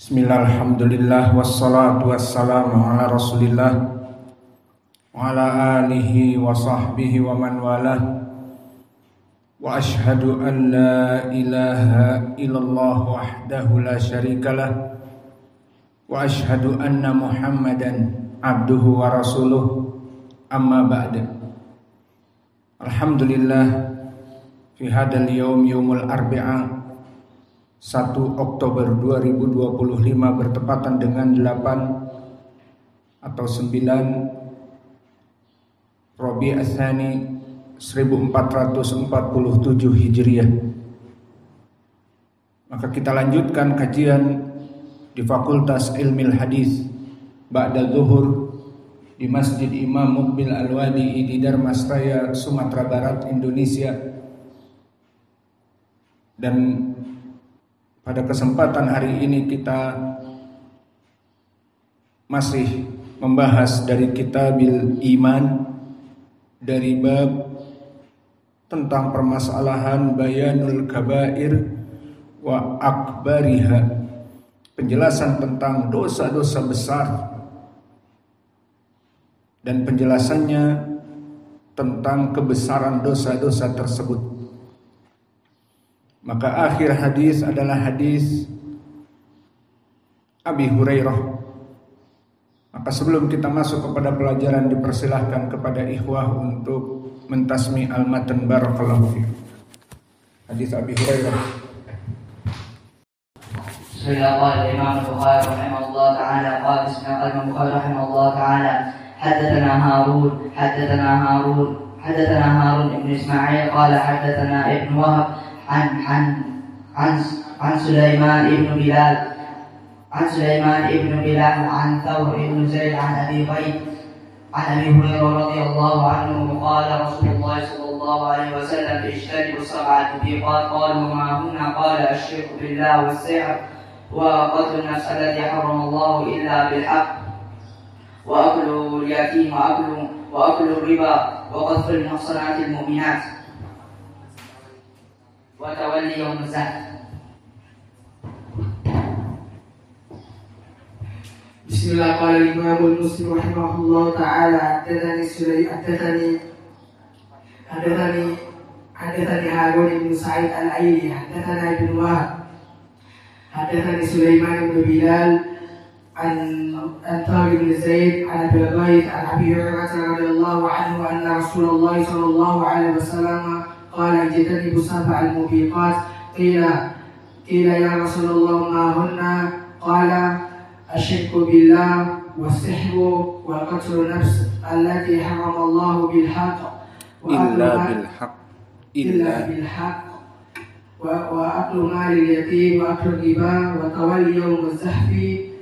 Bismillah, alhamdulillah, wassalatu wassalamu ala rasulillah wa ala alihi wa sahbihi wa man walah. Wa ashhadu an la ilaha illallah wahdahu la syarikalah wa ashhadu anna muhammadan abduhu wa rasuluh, amma ba'da. Alhamdulillah, fi hadal yawm yawmul arbi'a 1 Oktober 2025 bertepatan dengan 8 atau 9 Rabi' Ats-Tsani 1447 Hijriah. Maka kita lanjutkan kajian di Fakultas Ilmil Hadis ba'da zuhur di Masjid Imam Muqbil Al-Wadi di Darmasraya, Sumatera Barat, Indonesia. Dan pada kesempatan hari ini kita masih membahas dari Kitabil Iman, dari bab tentang permasalahan bayanul kabair wa akbariha, penjelasan tentang dosa-dosa besar dan penjelasannya tentang kebesaran dosa-dosa tersebut. Maka akhir hadis adalah hadis Abi Hurairah. Maka sebelum kita masuk kepada pelajaran, dipersilahkan kepada ikhwah untuk mentasmi al-matan. Barakallahu fiikum. Hadis Abi Hurairah. Bismillahirrahmanirrahim. Imam Bukhari rahimahullah taala qala Imam Bukhari rahimahullah taala haddatsana Harun ibn Ismail qala haddatsana Ibn Wahab عن سليمان بن بلال عن ثور بن زيد عن أبي هريرة رضي الله عنه قال رسول الله صلى الله عليه وسلم اجتنبوا 7 موبقات. قالوا ما هن؟ قال الشرك بالله والسحر وقتل النفس التي حرم الله إلا بالحق وأكل اليتيم وأكل الربا وقذف المحصنات المؤمنات وتولي يوم الزحف. Bismillah. Qala Imam Muslim rahimahullah ta'ala haddatsani Harun ibn Sa'id al-Aili haddatsana Ibn Wahab haddatsani Sulaiman ibn Bilal an Thawr ibn Zaid an Abi Ghaith an Abi Hurairah radhiyallahu anhu anna Rasulullah sallallahu alaihi wasallam qala ijtanibu 7 mubiqat. Qila ya Rasulullah ma hunna? Qala asyirku billah was-sihru wa qatlu nafs allati harrama Allah bil haqq illa bil haqq wa aklu mal al-yatim wa aklu riba wa tawalli yawm az-zahfi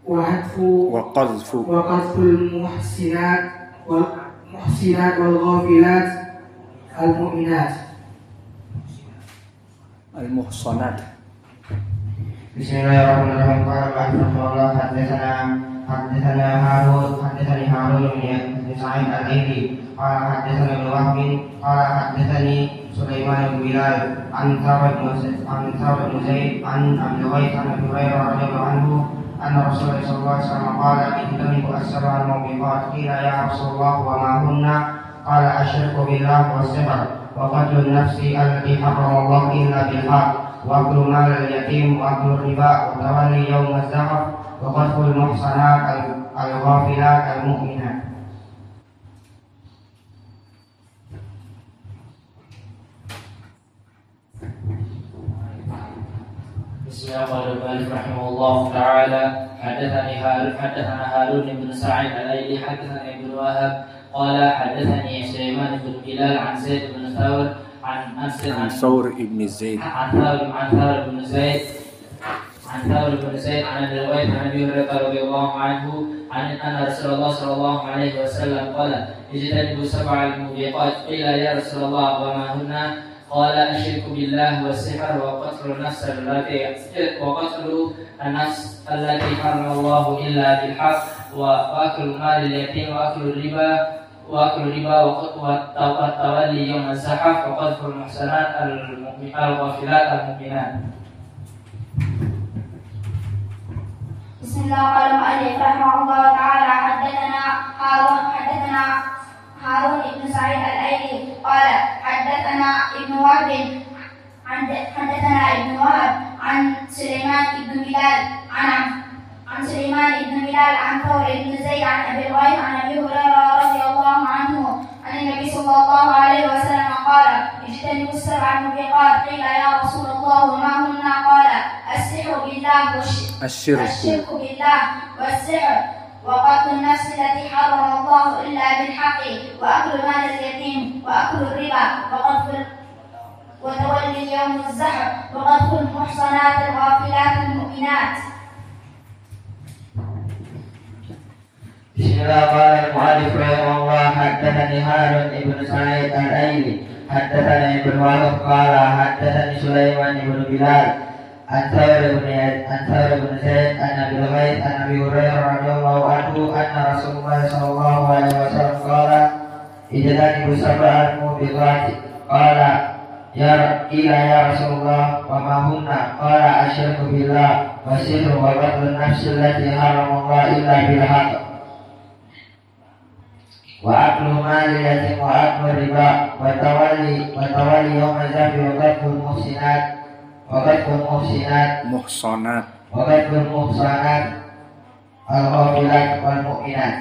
wa qadhfu al-muhsinat wal ghafilat al-mu'minat al-muhsanat. Bismillahirrahmanirrahim. Qala haddatsana Harun bin Sa'id al-Aili qala haddatsana Ibn Wahb qala haddatsani Sulaiman bin Bilal an Thawr bin Zaid an Abi Ghaith an Abi Hurairah radhiyallahu anhu anna Rasulullah sallallahu alaihi wasallam qala ijtanibu 7 mubiqat. Qila ya Rasulullah wa ma hunna? Qala asyirku billah was-sihr wa qatlu an-nafsi allati harrama Allah illa bil haqq wa aklu mal al-yatim wa aklu riba wa tawalli yawm az-zahf wa qadhfu al-muhsanat al-ghafilat al-mu'minat. Bismillahirrahmanirrahim. Rahimahullah ta'ala haddatsana Harun bin Sa'id al-Aili haddatsana Ibn Wahab qala haddatsani Sulaiman bin Bilal an Zaid bin Thawr عن ثور بن زيد عن ثور بن زيد عن أبي هريرة رضي الله عنه عن أن رسول الله صلى الله عليه وسلم قال اجتنبوا 7 الموبقات. قيل يا رسول الله وما هن؟ قال الشرك بالله والسحر وقتل النفس التي حرم الله إلا بالحق وأكل مال اليتيم وأكل الربا والتولي يوم الزحف وقذف المحسنات الغافلات المؤمنات. بسم الله. قال المؤلف رحمه الله تعالى حدثنا هارون بن سعيد الأيلي قال حدثنا ابن وهب عن سليمان بن بلال عن ثور بن زيد عن أبي الغيث عن أبي هريرة رضي الله عنه عن النبي صلى الله عليه وسلم قال اجتنبوا السبع الموبقات. قيل يا رسول الله وما هن؟ قال الشرك بالله والسحر وقتل النفس التي حرم الله إلا بالحق وأكل مال اليتيم وأكل الربا وتولي يوم الزحف وقتل المحصنات الغافلات المؤمنات. بسم الله. قال المؤلف رحمه الله حدثني هارون بن سعيد الأيلي حدثني ابن وهب قال حدثني سليمان بن بلال عن ثور بن زيد عن أبي الغيث عن أبي هريرة رضي الله عنه أن رسول الله صلى الله عليه وسلم قال اجتنبوا السبع الموبقات. قيل يا رسول الله وما هن؟ قال الشرك بالله والسحر وقتل النفس التي حرم الله إلا بالحق وأكل مال اليتيم وأكل الربا وتولي يوم الزحف وقتل المحصنات الغافلات والمؤمنات.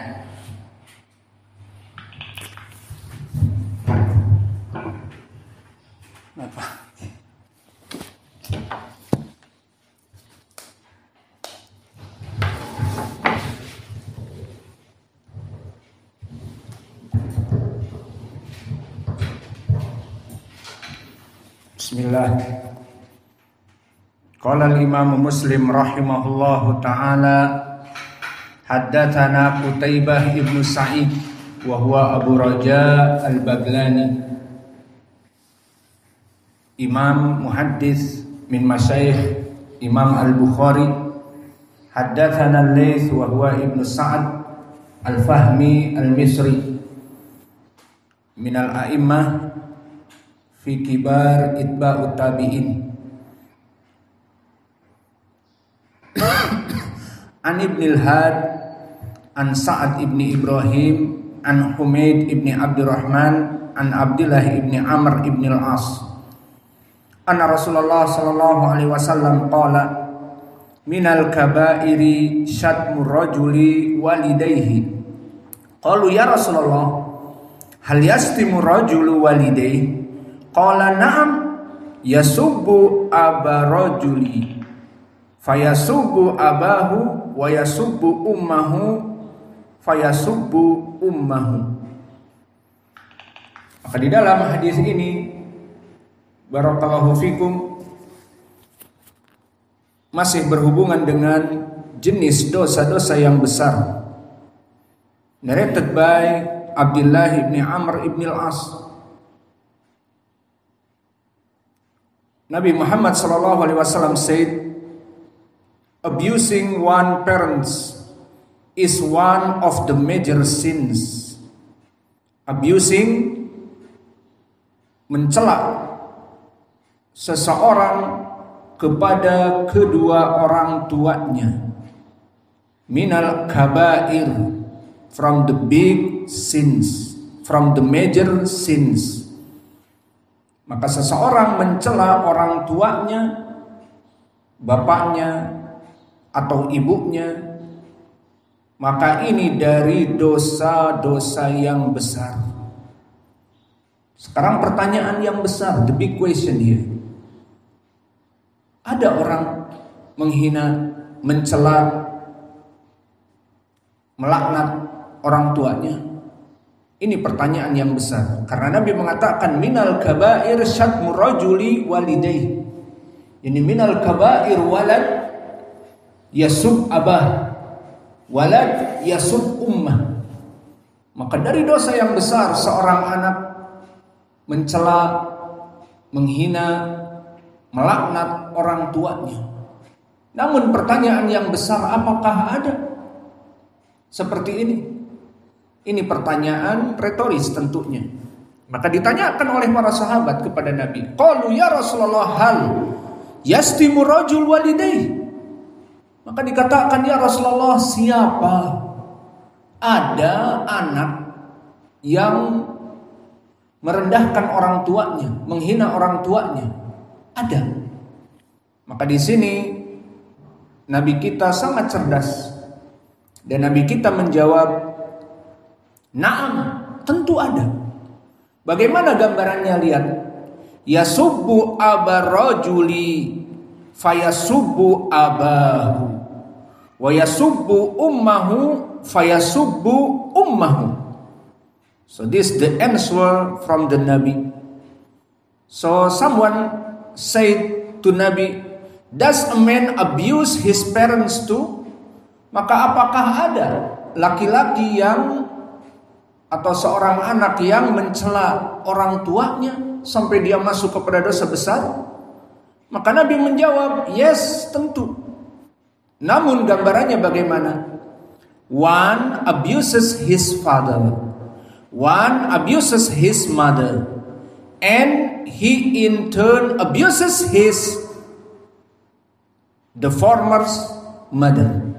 Bismillah. Qala al-Imam Muslim rahimahullahu ta'ala haddatsana Qutaibah ibnu Sa'id wa huwa Abu Raja al-Baglani, imam muhaddis min masyayikh Imam al-Bukhari. Haddatsana al-Laits wa huwa Ibnu Sa'ad al-Fahmi al-Misri min al-a'immah fi kibar itba'ut tabi'in. An Ibn al-Had an Sa'ad ibn Ibrahim an Humaid ibn Abdurrahman an Abdullah ibn Amr ibn al-As anna Rasulullah sallallahu alaihi wasallam qala minal kabairi syatmur rajuli walidayhi. Qalu ya Rasulullah hal yastimu rajulu walidayhi? Qala na'am yasubbu aba rajuli fayasubbu abahu wa yasubbu ummahu fayasubbu ummahu. Maka di dalam hadis ini barakallahu fikum masih berhubungan dengan jenis dosa-dosa yang besar. Narrated by Abdullah ibn Amr ibn al-As. Nabi Muhammad sallallahu alaihi wasallam said, abusing one parents is one of the major sins. Abusing, mencela seseorang kepada kedua orang tuanya, minal kabair, from the big sins, from the major sins. Maka seseorang mencela orang tuanya, bapaknya atau ibunya, maka ini dari dosa-dosa yang besar. Sekarang pertanyaan yang besar, the big question here. Ada orang menghina, mencela, melaknat orang tuanya. Ini pertanyaan yang besar. Karena Nabi mengatakan minal kabair syatmur rajuli walidayhi. Ini minal kabair walad yasub abah, walad yasub ummah. Maka dari dosa yang besar seorang anak mencela, menghina, melaknat orang tuanya. Namun pertanyaan yang besar, apakah ada seperti ini? Ini pertanyaan retoris tentunya. Maka ditanyakan oleh para sahabat kepada Nabi, qalu ya Rasulullah hal yastimu rajul walidayhi. Maka dikatakan, ya Rasulullah, siapa ada anak yang merendahkan orang tuanya, menghina orang tuanya? Ada. Maka di sini Nabi kita sangat cerdas, dan Nabi kita menjawab, na'am, tentu ada. Bagaimana gambarannya? Lihat, yasubbu abarrajuli fayasubbu abahu wa yasubbu ummahu fayasubbu ummahu. So this is the answer from the Nabi. So someone said to Nabi, does a man abuse his parents too? Maka apakah ada laki-laki yang atau seorang anak yang mencela orang tuanya sampai dia masuk kepada dosa besar? Maka Nabi menjawab, yes, tentu. Namun gambarannya bagaimana? One abuses his father, one abuses his mother, and he in turn abuses the former's mother.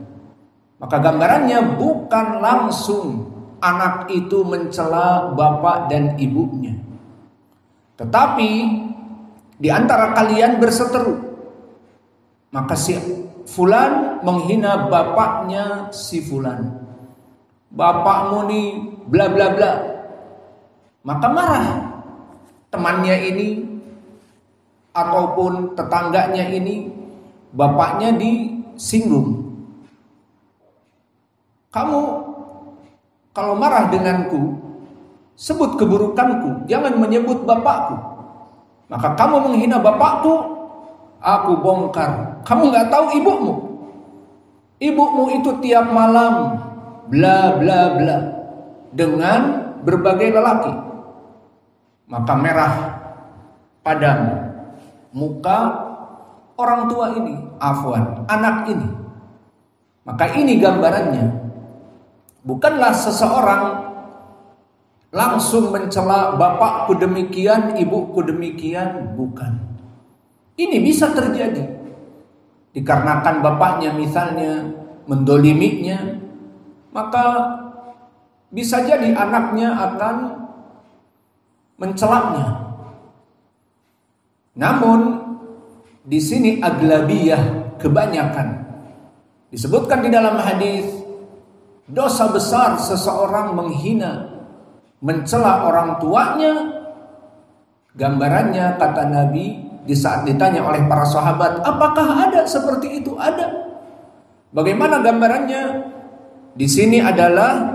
Maka gambarannya bukan langsung anak itu mencela bapak dan ibunya, tetapi di antara kalian berseteru. Maka si fulan menghina bapaknya si fulan. Bapakmu nih bla bla bla. Maka marah temannya ini ataupun tetangganya ini, bapaknya disinggung. Kamu kalau marah denganku, sebut keburukanku, jangan menyebut bapakku. Maka kamu menghina bapakku, aku bongkar. Kamu gak tahu ibumu. Ibumu itu tiap malam bla bla bla dengan berbagai lelaki. Maka merah padam muka orang tua ini, afwan, anak ini. Maka ini gambarannya. Bukanlah seseorang langsung mencela bapakku demikian, ibuku demikian, bukan. Ini bisa terjadi dikarenakan bapaknya misalnya mendoliminya, maka bisa jadi anaknya akan mencelaknya. Namun di sini aglabiyah, kebanyakan. Disebutkan di dalam hadis, dosa besar seseorang menghina, mencela orang tuanya. Gambarannya kata Nabi di saat ditanya oleh para sahabat, apakah ada seperti itu? Ada. Bagaimana gambarannya? Di sini adalah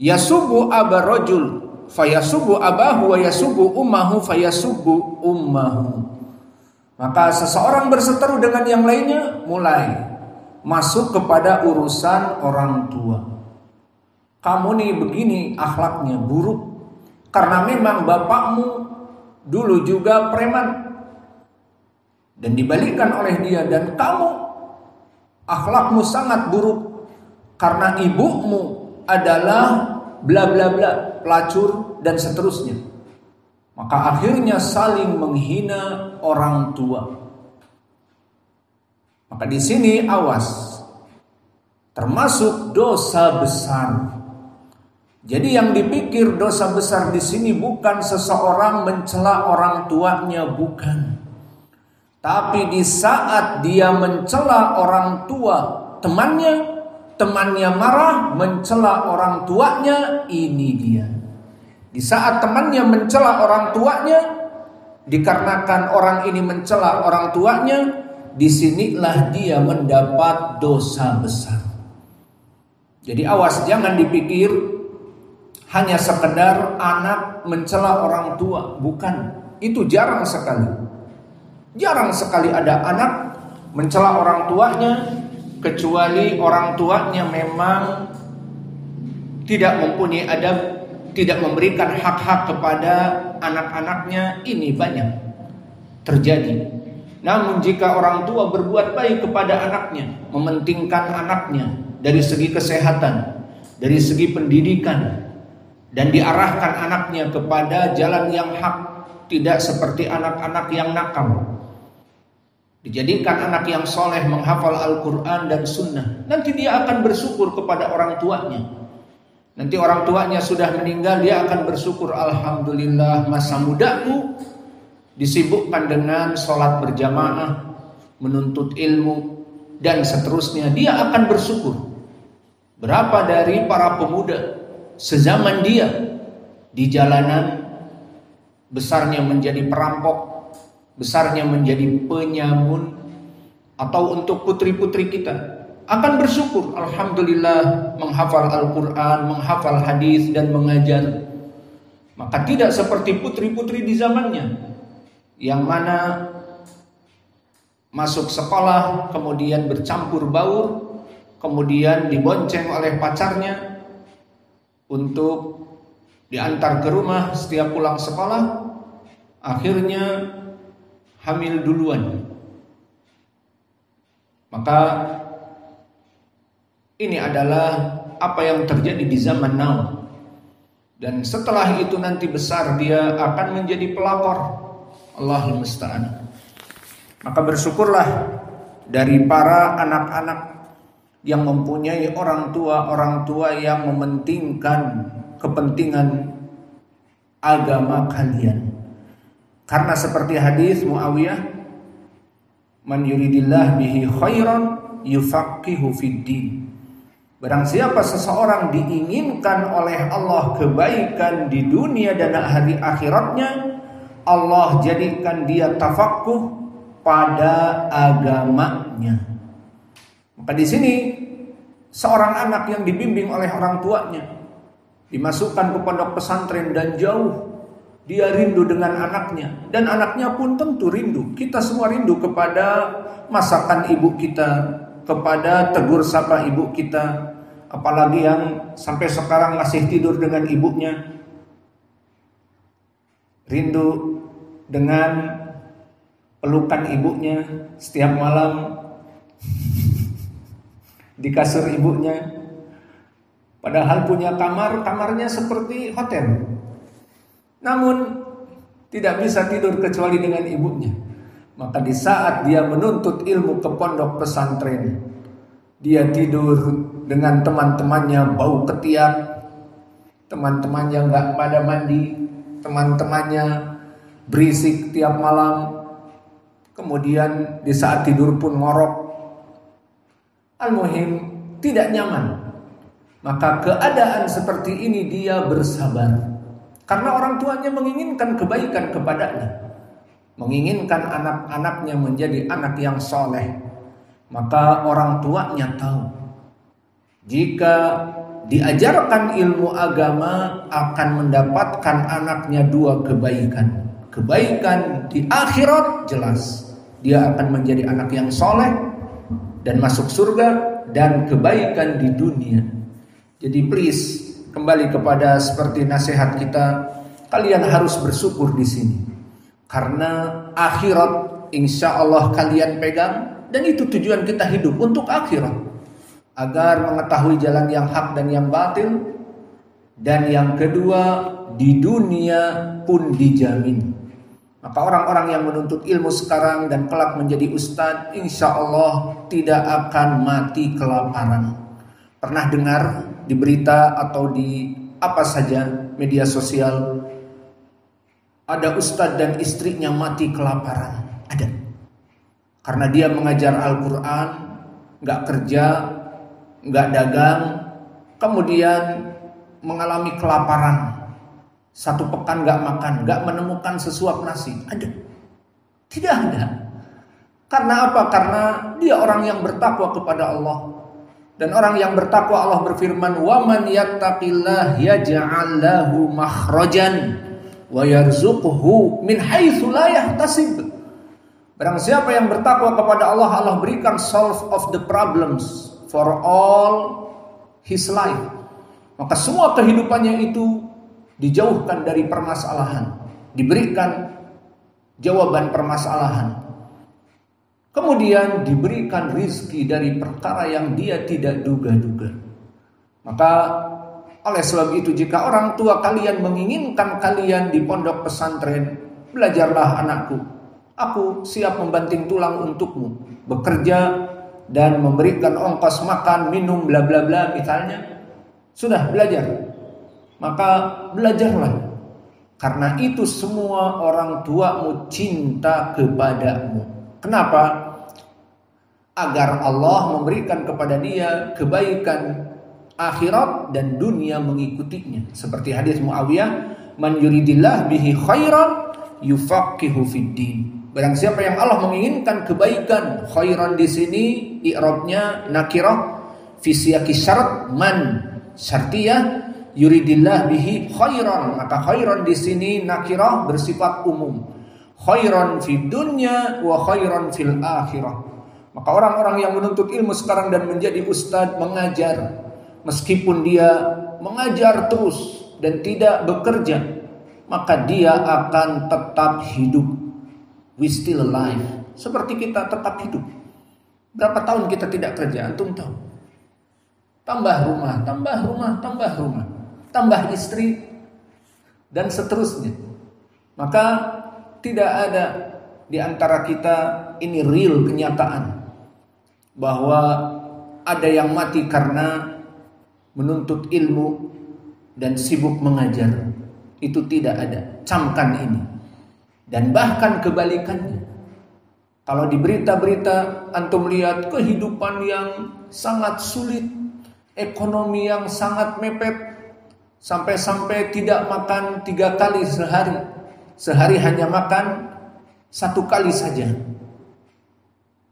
yasubu abarrajul fayasubu abahu wa yasubu ummahu fayasubu ummahu. Maka seseorang berseteru dengan yang lainnya, mulai masuk kepada urusan orang tua. Kamu nih begini akhlaknya, buruk, karena memang bapakmu dulu juga preman dan dibalikkan oleh dia, dan kamu akhlakmu sangat buruk karena ibumu adalah bla bla bla, pelacur dan seterusnya. Maka akhirnya saling menghina orang tua. Maka di sini awas, termasuk dosa besar. Jadi yang dipikir dosa besar di sini bukan seseorang mencela orang tuanya, bukan. Tapi di saat dia mencela orang tua temannya marah mencela orang tuanya, ini dia. Di saat temannya mencela orang tuanya, dikarenakan orang ini mencela orang tuanya, disinilah dia mendapat dosa besar. Jadi awas, jangan dipikir hanya sekedar anak mencela orang tua, bukan. Itu jarang sekali. Jarang sekali ada anak mencela orang tuanya, kecuali orang tuanya memang tidak mempunyai adab, tidak memberikan hak-hak kepada anak-anaknya. Ini banyak terjadi. Namun jika orang tua berbuat baik kepada anaknya, mementingkan anaknya dari segi kesehatan, dari segi pendidikan, dan diarahkan anaknya kepada jalan yang hak, tidak seperti anak-anak yang nakal, dijadikan anak yang soleh, menghafal Al-Quran dan Sunnah, nanti dia akan bersyukur kepada orang tuanya. Nanti orang tuanya sudah meninggal, dia akan bersyukur, alhamdulillah masa mudaku disibukkan dengan sholat berjamaah, menuntut ilmu, dan seterusnya. Dia akan bersyukur. Berapa dari para pemuda sezaman dia di jalanan, besarnya menjadi perampok, besarnya menjadi penyamun, atau untuk putri-putri kita akan bersyukur, alhamdulillah menghafal Al-Quran, menghafal hadis dan mengajar. Maka tidak seperti putri-putri di zamannya, yang mana masuk sekolah kemudian bercampur baur, kemudian dibonceng oleh pacarnya untuk diantar ke rumah setiap pulang sekolah, akhirnya hamil duluan. Maka ini adalah apa yang terjadi di zaman now. Dan setelah itu nanti besar dia akan menjadi pelakor. Allahul musta'an. Maka bersyukurlah dari para anak-anak yang mempunyai orang tua yang mementingkan kepentingan agama kalian. Karena seperti hadis Muawiyah, man yuridillah bihi khairan yufaqihu fid din. Barang siapa seseorang diinginkan oleh Allah kebaikan di dunia dan hari akhiratnya, Allah jadikan dia tafaqquh pada agamanya. Maka di sini seorang anak yang dibimbing oleh orang tuanya dimasukkan ke pondok pesantren dan jauh dia rindu dengan anaknya, dan anaknya pun tentu rindu. Kita semua rindu kepada masakan ibu kita, kepada tegur sapa ibu kita, apalagi yang sampai sekarang masih tidur dengan ibunya. Rindu dengan pelukan ibunya setiap malam di kasur ibunya. Padahal punya kamarnya seperti hotel. Namun tidak bisa tidur kecuali dengan ibunya. Maka di saat dia menuntut ilmu ke pondok pesantren, dia tidur dengan teman-temannya bau ketiak, teman-temannya nggak pada mandi, teman-temannya berisik tiap malam, kemudian di saat tidur pun ngorok. Al-muhim tidak nyaman. Maka keadaan seperti ini dia bersabar, karena orang tuanya menginginkan kebaikan kepadanya, menginginkan anak-anaknya menjadi anak yang soleh. Maka orang tuanya tahu, jika diajarkan ilmu agama akan mendapatkan anaknya dua kebaikan. Kebaikan di akhirat jelas, dia akan menjadi anak yang soleh dan masuk surga, dan kebaikan di dunia. Jadi please, kembali kepada seperti nasihat kita, kalian harus bersyukur di sini, karena akhirat insya Allah kalian pegang, dan itu tujuan kita hidup untuk akhirat, agar mengetahui jalan yang hak dan yang batil. Dan yang kedua, di dunia pun dijamin. Maka orang-orang yang menuntut ilmu sekarang dan kelak menjadi ustadz, insya Allah tidak akan mati kelaparan. Pernah dengar di berita atau di apa saja media sosial, ada ustadz dan istrinya mati kelaparan? Ada. Karena dia mengajar Al-Quran, gak kerja, gak dagang, kemudian mengalami kelaparan. 1 pekan gak makan, gak menemukan sesuap nasi. Ada? Tidak ada. Karena apa? Karena dia orang yang bertakwa kepada Allah. Dan orang yang bertakwa, Allah berfirman, "Wa man yattaqillah yaj'al lahu makhrajan wa yarzuqhu min haitsu la yahtasib." Barang siapa yang bertakwa kepada Allah, Allah berikan solve of the problems for all his life. Maka semua kehidupannya itu dijauhkan dari permasalahan, diberikan jawaban permasalahan. Kemudian diberikan rizki dari perkara yang dia tidak duga-duga. Maka oleh sebab itu, jika orang tua kalian menginginkan kalian di pondok pesantren, belajarlah anakku. Aku siap membanting tulang untukmu, bekerja dan memberikan ongkos makan, minum, bla bla bla misalnya. Sudah belajar, maka belajarlah. Karena itu semua orang tuamu cinta kepadamu. Kenapa? Agar Allah memberikan kepada dia kebaikan akhirat dan dunia mengikutinya. Seperti hadis Muawiyah, man yuridillah bihi khairan yufaqihu fiddin. Barang siapa yang Allah menginginkan kebaikan, khairan di sini i'rabnya nakirah fi siyaqi syarat, man syartiyah, yuridillah bihi khairan, maka khairan di sini nakirah bersifat umum. Khairan fid dunya wa khairan fil akhirah. Maka orang-orang yang menuntut ilmu sekarang dan menjadi ustadz, mengajar, meskipun dia mengajar terus dan tidak bekerja, maka dia akan tetap hidup. We still alive. Seperti kita tetap hidup. Berapa tahun kita tidak kerja? Antum tahu? Tambah rumah, tambah rumah, tambah rumah, tambah istri, dan seterusnya. Maka tidak ada di antara kita ini real kenyataan bahwa ada yang mati karena menuntut ilmu dan sibuk mengajar. Itu tidak ada. Camkan ini. Dan bahkan kebalikannya. Kalau di berita-berita antum lihat kehidupan yang sangat sulit, ekonomi yang sangat mepet, sampai-sampai tidak makan 3 kali sehari. Sehari hanya makan 1 kali saja.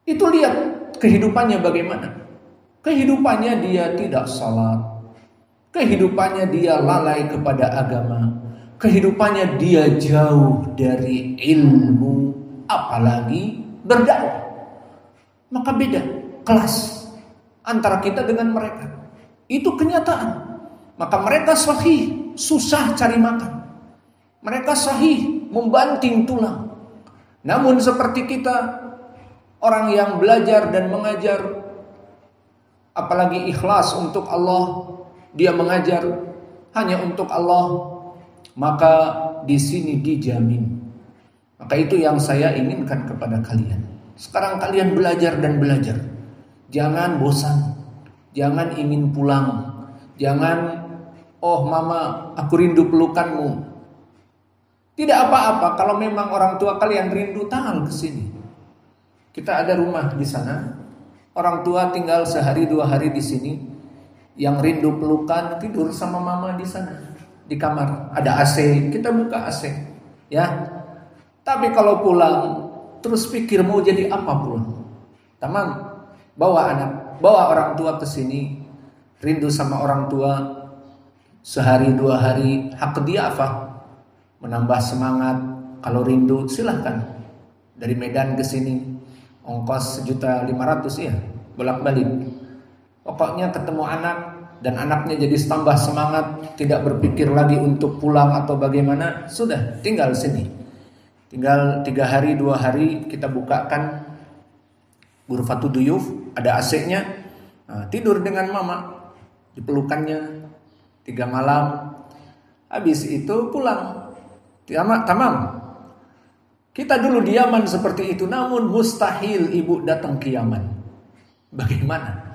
Itu lihat kehidupannya bagaimana. Kehidupannya dia tidak salat. Kehidupannya dia lalai kepada agama. Kehidupannya dia jauh dari ilmu, apalagi berdakwah. Maka beda kelas antara kita dengan mereka. Itu kenyataan. Maka mereka sahih, susah cari makan. Mereka sahih, membanting tulang. Namun seperti kita, orang yang belajar dan mengajar, apalagi ikhlas untuk Allah, dia mengajar hanya untuk Allah, maka di sini dijamin. Maka itu yang saya inginkan kepada kalian. Sekarang kalian belajar dan belajar. Jangan bosan. Jangan ingin pulang. Jangan, oh mama, aku rindu pelukanmu. Tidak apa-apa kalau memang orang tua kalian rindu, tangan ke sini. Kita ada rumah di sana. Orang tua tinggal sehari 2 hari di sini. Yang rindu pelukan tidur sama mama di sana. Di kamar ada AC, kita buka AC, ya. Tapi kalau pulang terus pikir mau jadi apa pulang. Tamam, bawa anak, bawa orang tua ke sini, rindu sama orang tua sehari 2 hari, hak dia apa? Menambah semangat. Kalau rindu silahkan. Dari Medan ke sini ongkos 1.500.000 ya, bolak-balik. Pokoknya ketemu anak dan anaknya jadi tambah semangat, tidak berpikir lagi untuk pulang atau bagaimana, sudah tinggal sini. Tinggal 3 hari 2 hari kita bukakan Ghurfatud Duyuf, ada AC-nya. Nah, tidur dengan mama, dipelukannya 3 malam. Habis itu pulang. Tamam. Kita dulu di Yaman seperti itu, namun mustahil ibu datang ke Yaman. Bagaimana?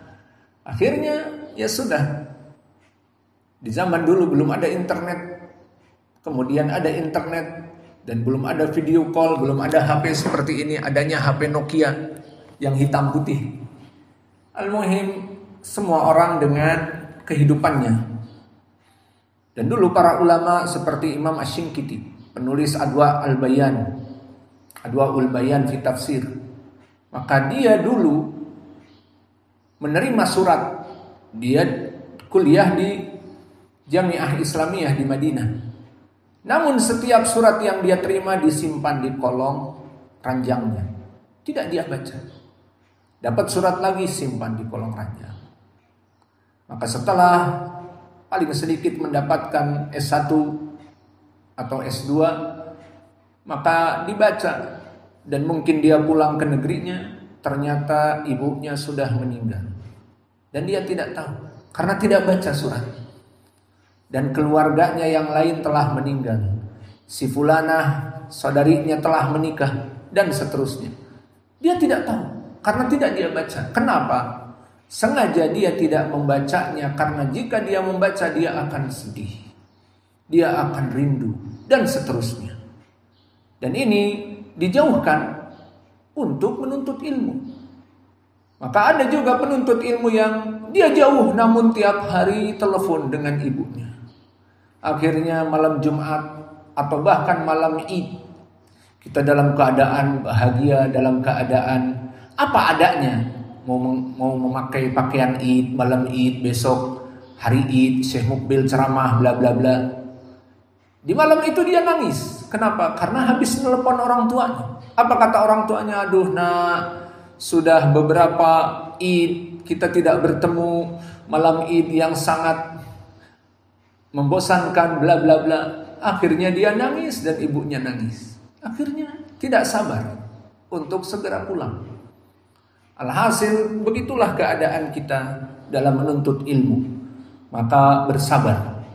Akhirnya ya sudah. Di zaman dulu belum ada internet. Kemudian ada internet dan belum ada video call, belum ada HP seperti ini, adanya HP Nokia yang hitam putih. Al-muhim, semua orang dengan kehidupannya. Dan dulu para ulama seperti Imam Asy-Syinkiti, penulis Adwa'ul Bayan fi Tafsir. Maka dia dulu menerima surat, dia kuliah di Jami'ah Islamiyah di Madinah. Namun setiap surat yang dia terima disimpan di kolong ranjangnya, tidak dia baca. Dapat surat lagi, simpan di kolong ranjang. Maka setelah paling sedikit mendapatkan S1 atau S2, maka dibaca. Dan mungkin dia pulang ke negerinya, ternyata ibunya sudah meninggal. Dan dia tidak tahu, karena tidak baca surat. Dan keluarganya yang lain telah meninggal. Si fulanah, saudarinya telah menikah. dan seterusnya. Dia tidak tahu karena tidak dia baca. Kenapa? Sengaja dia tidak membacanya karena jika dia membaca dia akan sedih, dia akan rindu dan seterusnya. Dan ini dijauhkan untuk menuntut ilmu. Maka ada juga penuntut ilmu yang dia jauh namun tiap hari telepon dengan ibunya. Akhirnya malam Jumat atau bahkan malam Id, kita dalam keadaan bahagia, dalam keadaan apa adanya. Mau memakai pakaian Id, malam Id, besok hari Id, Syekh Mukbil ceramah bla bla bla. Di malam itu dia nangis. Kenapa? Karena habis telepon orang tuanya. Apa kata orang tuanya? Aduh nak, sudah beberapa Id kita tidak bertemu, malam Id yang sangat membosankan bla bla bla. Akhirnya dia nangis dan ibunya nangis. Akhirnya tidak sabar untuk segera pulang. Alhasil begitulah keadaan kita dalam menuntut ilmu. Maka bersabar.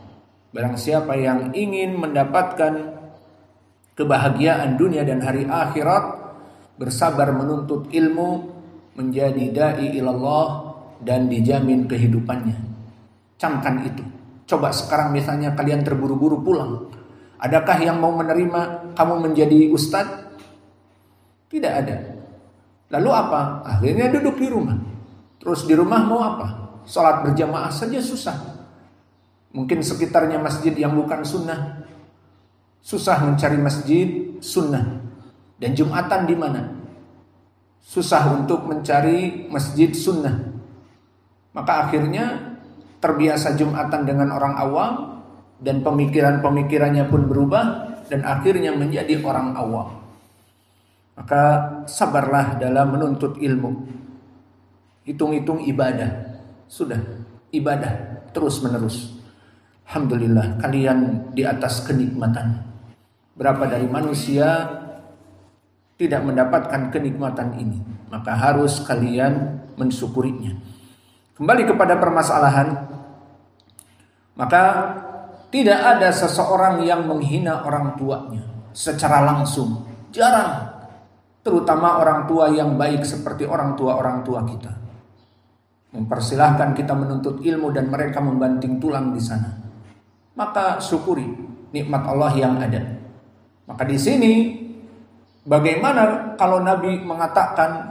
Barang siapa yang ingin mendapatkan kebahagiaan dunia dan hari akhirat, bersabar menuntut ilmu, menjadi dai ilallah dan dijamin kehidupannya. Camkan itu. Coba sekarang misalnya kalian terburu-buru pulang. Adakah yang mau menerima kamu menjadi ustadz? Tidak ada. Lalu apa? Akhirnya duduk di rumah. Terus di rumah mau apa? Salat berjamaah saja susah. Mungkin sekitarnya masjid yang bukan sunnah. Susah mencari masjid sunnah. Dan Jumatan di mana? Susah untuk mencari masjid sunnah. Maka akhirnya terbiasa Jumatan dengan orang awam dan pemikirannya pun berubah dan akhirnya menjadi orang awam. Maka sabarlah dalam menuntut ilmu. Hitung-hitung ibadah. Sudah, ibadah terus menerus. Alhamdulillah kalian di atas kenikmatan. Berapa dari manusia tidak mendapatkan kenikmatan ini, maka harus kalian mensyukurinya. Kembali kepada permasalahan, maka tidak ada seseorang yang menghina orang tuanya secara langsung, jarang. Terutama orang tua yang baik seperti orang tua kita. Mempersilahkan kita menuntut ilmu dan mereka membanting tulang di sana. Maka syukuri nikmat Allah yang ada. Maka di sini bagaimana kalau Nabi mengatakan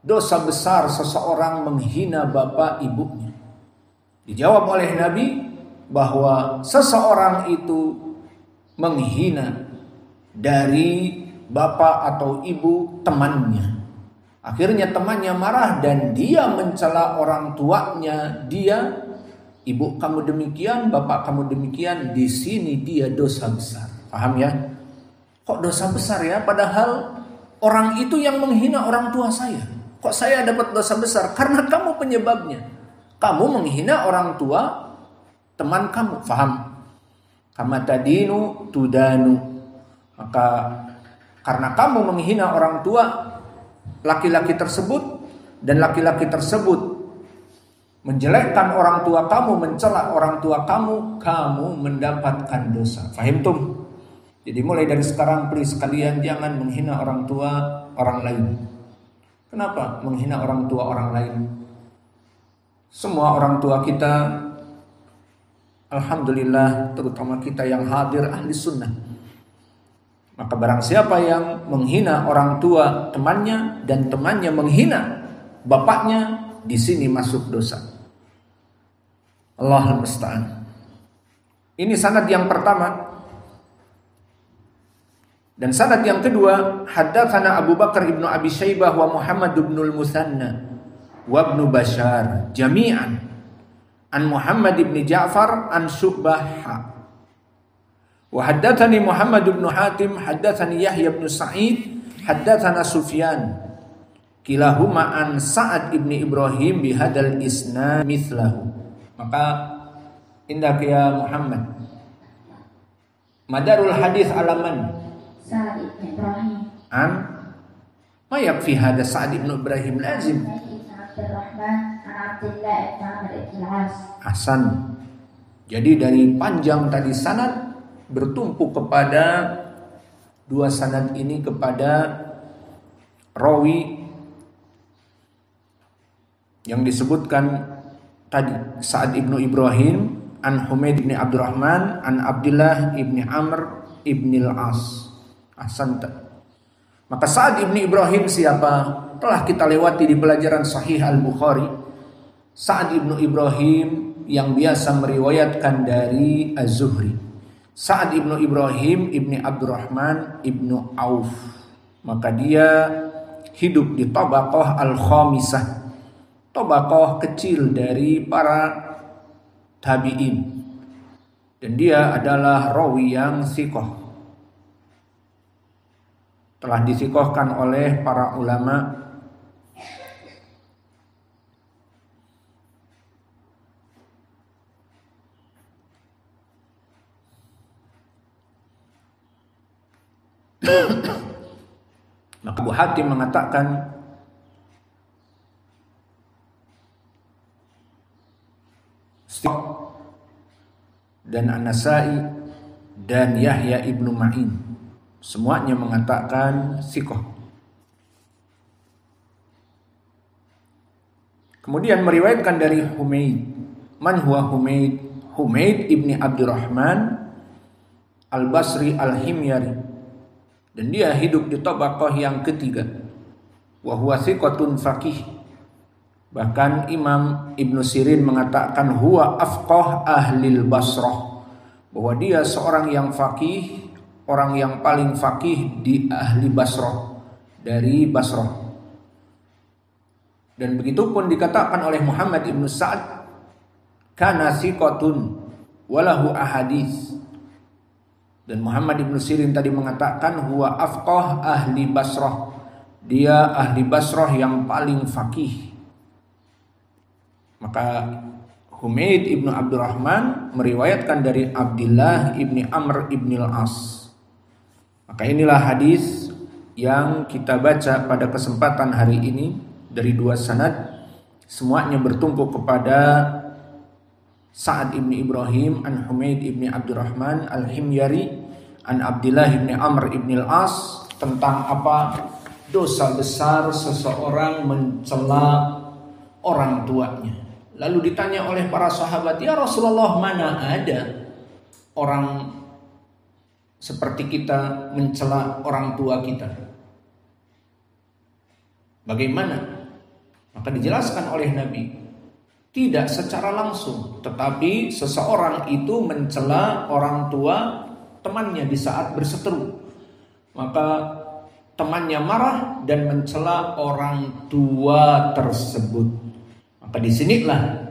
dosa besar seseorang menghina bapak ibunya? Dijawab oleh Nabi bahwa seseorang itu menghina dari bapak atau ibu temannya. Akhirnya temannya marah dan dia mencela orang tuanya. Dia, ibu kamu demikian, bapak kamu demikian. Di sini dia dosa besar. Paham ya? Kok dosa besar ya? Padahal orang itu yang menghina orang tua saya. Kok saya dapat dosa besar? Karena kamu penyebabnya. Kamu menghina orang tua teman kamu. Paham? Kama tadinu tudanu. Maka karena kamu menghina orang tua laki-laki tersebut dan laki-laki tersebut menjelekkan orang tua kamu, mencela orang tua kamu, kamu mendapatkan dosa. Fahim tum? Jadi mulai dari sekarang please kalian jangan menghina orang tua orang lain. Kenapa menghina orang tua orang lain? Semua orang tua kita, alhamdulillah, terutama kita yang hadir ahli sunnah. Maka barang siapa yang menghina orang tua temannya dan temannya menghina bapaknya, di sini masuk dosa. Allahul musta'an. Ini sanad yang pertama. Dan sanad yang kedua, haddatsana Abu Bakar ibnu Abi Syaibah wa Muhammad ibnul Musanna wa ibnu Bashar jami'an an Muhammad ibn Ja'far an Syu'bah. Wa haddatsani Muhammad ibn Hatim haddatsani Yahya ibn Sa'id haddatsana Sufyan kilahuma an Sa'ad ibn Ibrahim bihadal isnad mithlahu. Maka indak ya Muhammad, madarul hadis alaman Sa'ad ibn Ibrahim an ma yakfi hada Sa'ad ibn Ibrahim lazim Hasan. Jadi dari panjang tadi sanad bertumpu kepada dua sanad ini kepada rawi yang disebutkan tadi, Sa'ad ibnu Ibrahim an Humaid ibn Abdurrahman an Abdullah ibn Amr ibn al-As. Ahsanta. Maka Sa'ad ibn Ibrahim siapa? Telah kita lewati di pelajaran Sahih Al-Bukhari. Sa'ad ibn Ibrahim yang biasa meriwayatkan dari Az-Zuhri. Sa'ad ibn Ibrahim ibn Abdurrahman ibn Auf. Maka dia hidup di tabaqah al-khamisah, tabaqah kecil dari para tabi'in, dan dia adalah rawi yang thiqah, telah dithiqahkan oleh para ulama. Maka Abu Hatim mengatakan dan An-Nasa'i dan Yahya ibnu Ma'in semuanya mengatakan thiqah. Kemudian meriwayatkan dari Humaid. Man huwa Humaid? Humaid ibni Abdurrahman Al-Basri Al-Himyari, dan dia hidup di tabaqah yang ketiga. Wa huwa thiqatun faqih. Bahkan Imam Ibnu Sirin mengatakan huwa afqah ahlil Basrah, bahwa dia seorang yang faqih, orang yang paling faqih di ahli Basrah, dari Basrah. Dan begitu pun dikatakan oleh Muhammad Ibnu Sa'ad, kana thiqatun walahu ahadits. Dan Muhammad Ibnu Sirin tadi mengatakan huwa afqah ahli Basrah, dia ahli Basrah yang paling faqih. Maka Humaid ibnu Abdurrahman meriwayatkan dari Abdullah ibni Amr ibn al-As. Maka inilah hadis yang kita baca pada kesempatan hari ini dari dua sanad, semuanya bertumpu kepada Sa'ad ibni Ibrahim an Humaid ibni Abdurrahman al-Himyari an Abdullah ibni Amr ibn al-As, tentang apa? Dosa besar seseorang mencela orang tuanya. Lalu ditanya oleh para sahabat, ya Rasulullah, mana ada orang seperti kita mencela orang tua kita? Bagaimana? Maka dijelaskan oleh Nabi, tidak secara langsung, tetapi seseorang itu mencela orang tua temannya di saat berseteru. Maka temannya marah dan mencela orang tua tersebut. Maka disinilah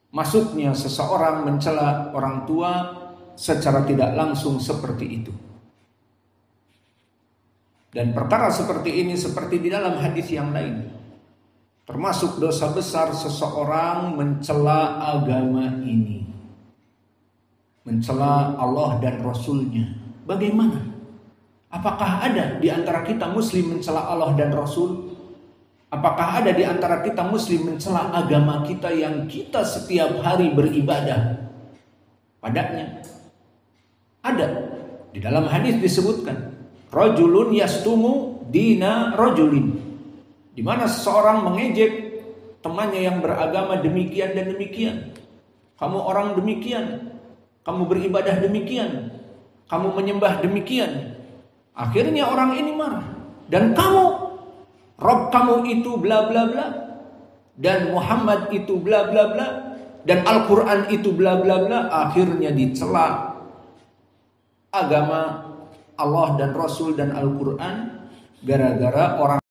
masuknya seseorang mencela orang tua secara tidak langsung seperti itu. Dan perkara seperti ini seperti di dalam hadis yang lain, termasuk dosa besar seseorang mencela agama ini, mencela Allah dan Rasulnya. Bagaimana? Apakah ada di antara kita muslim mencela Allah dan Rasul? Apakah ada di antara kita muslim mencela agama kita yang kita setiap hari beribadah padanya? Ada. Di dalam hadis disebutkan, rajulun yastumu dina rajulin, di mana seseorang mengejek temannya yang beragama demikian dan demikian. Kamu orang demikian, kamu beribadah demikian, kamu menyembah demikian. Akhirnya orang ini marah. Dan kamu, Rob kamu itu bla bla bla, dan Muhammad itu bla bla bla, dan Al-Quran itu bla bla bla. Akhirnya dicela agama Allah dan Rasul dan Al-Quran gara-gara orang